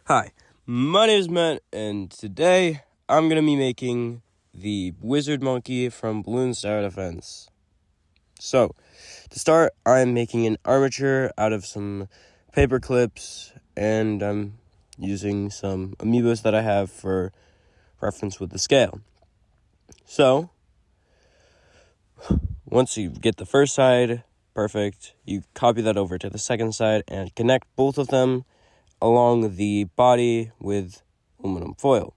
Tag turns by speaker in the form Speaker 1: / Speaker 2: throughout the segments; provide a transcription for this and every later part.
Speaker 1: Hi, my name is Matt, and today I'm going to be making the wizard monkey from Bloons and I Defense. So, to start, I'm making an armature out of some paper clips, and I'm using some amiibos that I have for reference with the scale. So, once you get the first side perfect, you copy that over to the second side and connect both of them along the body with aluminum foil.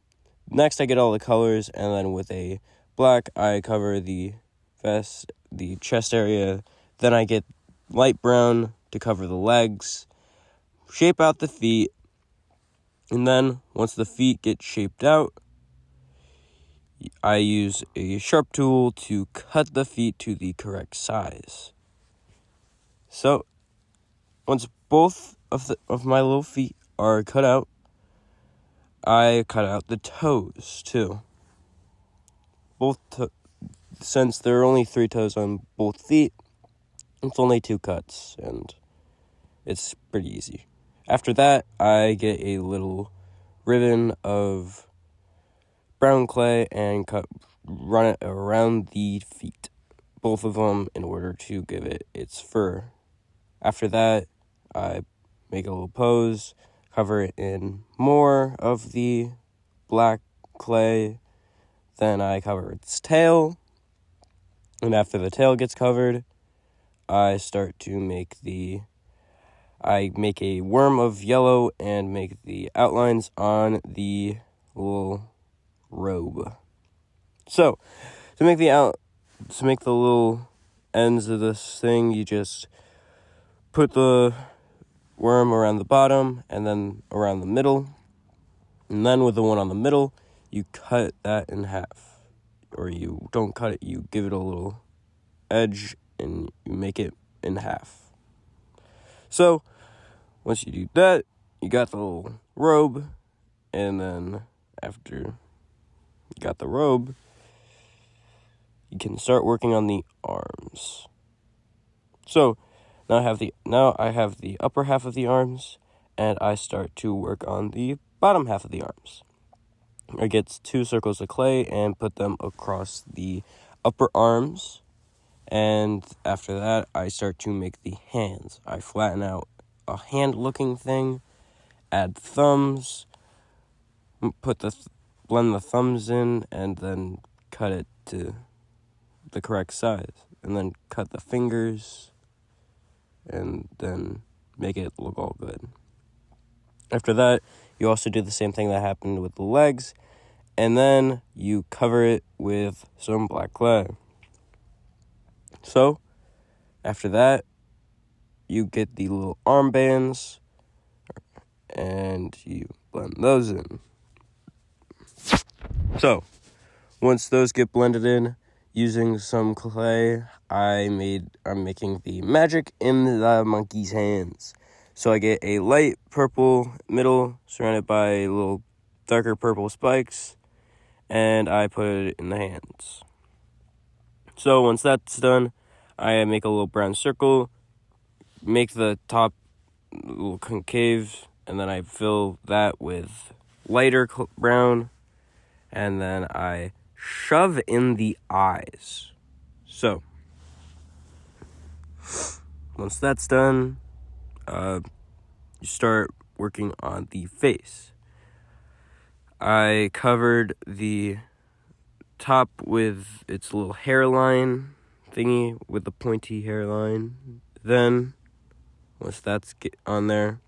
Speaker 1: Next, I get all the colors, and then with a black, I cover the vest, the chest area. Then I get light brown to cover the legs, shape out the feet, and then once the feet get shaped out, I use a sharp tool to cut the feet to the correct size. So, once both of my little feet are cut out, I cut out the toes too. Since there are only 3 toes on both feet, it's only 2 cuts, and it's pretty easy. After that, I get a little ribbon of brown clay and run it around the feet, both of them, in order to give it its fur. After that, I make a little pose, cover it in more of the black clay, then I cover its tail, and after the tail gets covered, I start to make a worm of yellow and make the outlines on the little robe. So, to make the little ends of this thing, you just put the worm around the bottom and then around the middle. And then with the one on the middle, you cut that in half. Or you don't cut it, you give it a little edge and you make it in half. So, once you do that, you got the little robe, and then after you got the robe, you can start working on the arms. So, now I have the upper half of the arms, and I start to work on the bottom half of the arms. I get 2 circles of clay and put them across the upper arms, and after that, I start to make the hands. I flatten out a hand-looking thing, add thumbs, blend the thumbs in, and then cut it to the correct size, and then cut the fingers, and then make it look all good. After that, you also do the same thing that happened with the legs, and then you cover it with some black clay. So, after that, you get the little armbands, and you blend those in. So, once those get blended in, using some clay, I'm making the magic in the monkey's hands. So I get a light purple middle surrounded by little darker purple spikes, and I put it in the hands. So once that's done, I make a little brown circle, make the top a little concave, and then I fill that with lighter brown, and then I shove in the eyes. So, once that's done, you start working on the face. I covered the top with its little hairline thingy with the pointy hairline. Then, once that's on there,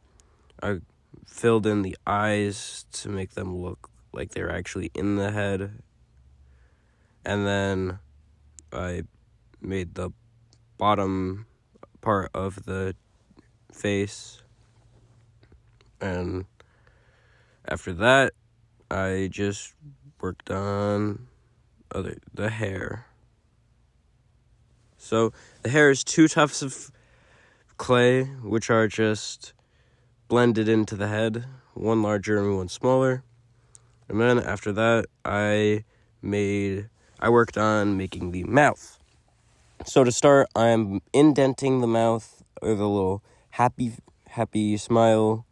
Speaker 1: I filled in the eyes to make them look like they're actually in the head. And then I made the bottom part of the face. And after that, I just worked on the hair. So the hair is 2 tufts of clay, which are just blended into the head, one larger and one smaller. And then after that, I worked on making the mouth. So to start, I'm indenting the mouth with a little happy smile,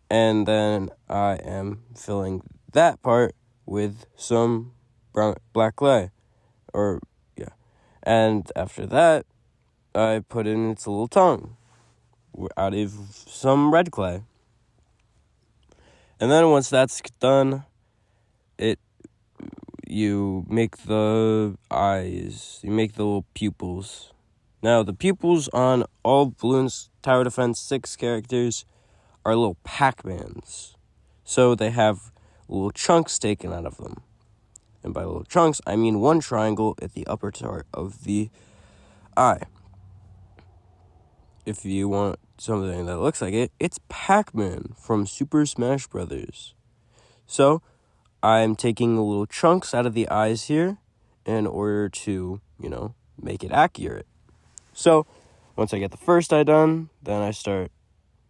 Speaker 1: And then I am filling that part with some black clay. And after that, I put in its little tongue out of some red clay. And then once that's done, you make the eyes, you make the little pupils. Now, the pupils on all Bloons Tower Defense 6 characters are little Pac-Mans. So they have little chunks taken out of them. And by little chunks, I mean one triangle at the upper part of the eye. If you want something that looks like it, it's Pac-Man from Super Smash Brothers. So, I'm taking the little chunks out of the eyes here in order to, make it accurate. So, once I get the first eye done, then I start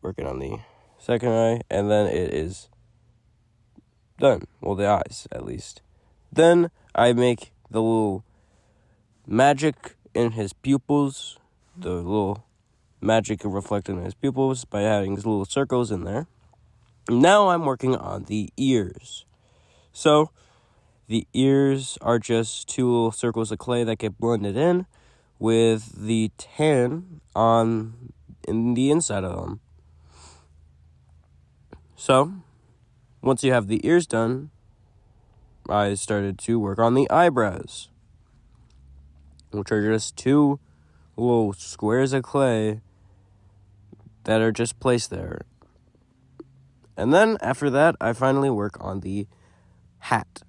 Speaker 1: working on the second eye, and then it is done. Well, the eyes, at least. Then I make the little magic in his pupils, the little magic reflected in his pupils by adding little circles in there. Now I'm working on the ears. So, the ears are just two little circles of clay that get blended in with the tan in the inside of them. So, once you have the ears done, I started to work on the eyebrows, which are just two little squares of clay that are just placed there. And then after that, I finally work on the hat.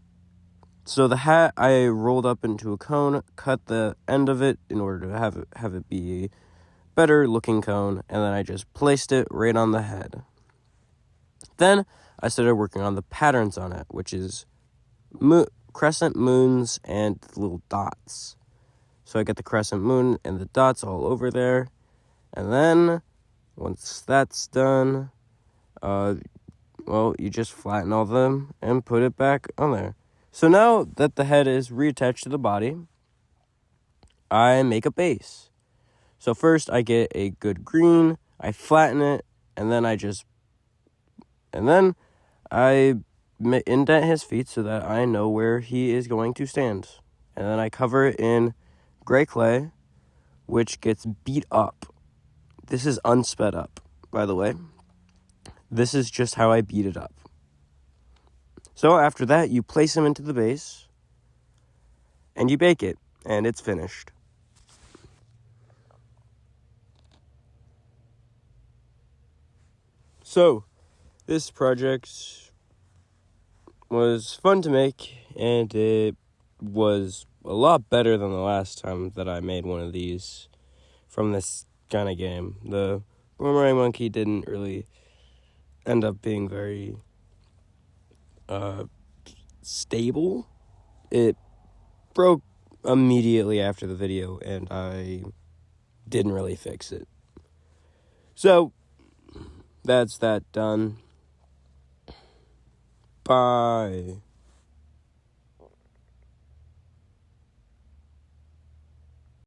Speaker 1: So the hat I rolled up into a cone, cut the end of it in order to have it be a better looking cone, and then I just placed it right on the head. Then I started working on the patterns on it, which is crescent moons and little dots. So I get the crescent moon and the dots all over there. And then once that's done, you just flatten all of them and put it back on there. So now that the head is reattached to the body, I make a base. So first I get a good green, I flatten it, and then I indent his feet so that I know where he is going to stand. And then I cover it in gray clay, which gets beat up. This is unsped up, by the way. This is just how I beat it up. So after that, you place him into the base, and you bake it, and it's finished. So, this project was fun to make, and it was a lot better than the last time that I made one of these from this kind of game. The Boomerang Monkey didn't really end up being very stable. It broke immediately after the video, and I didn't really fix it. So, that's that done. Bye.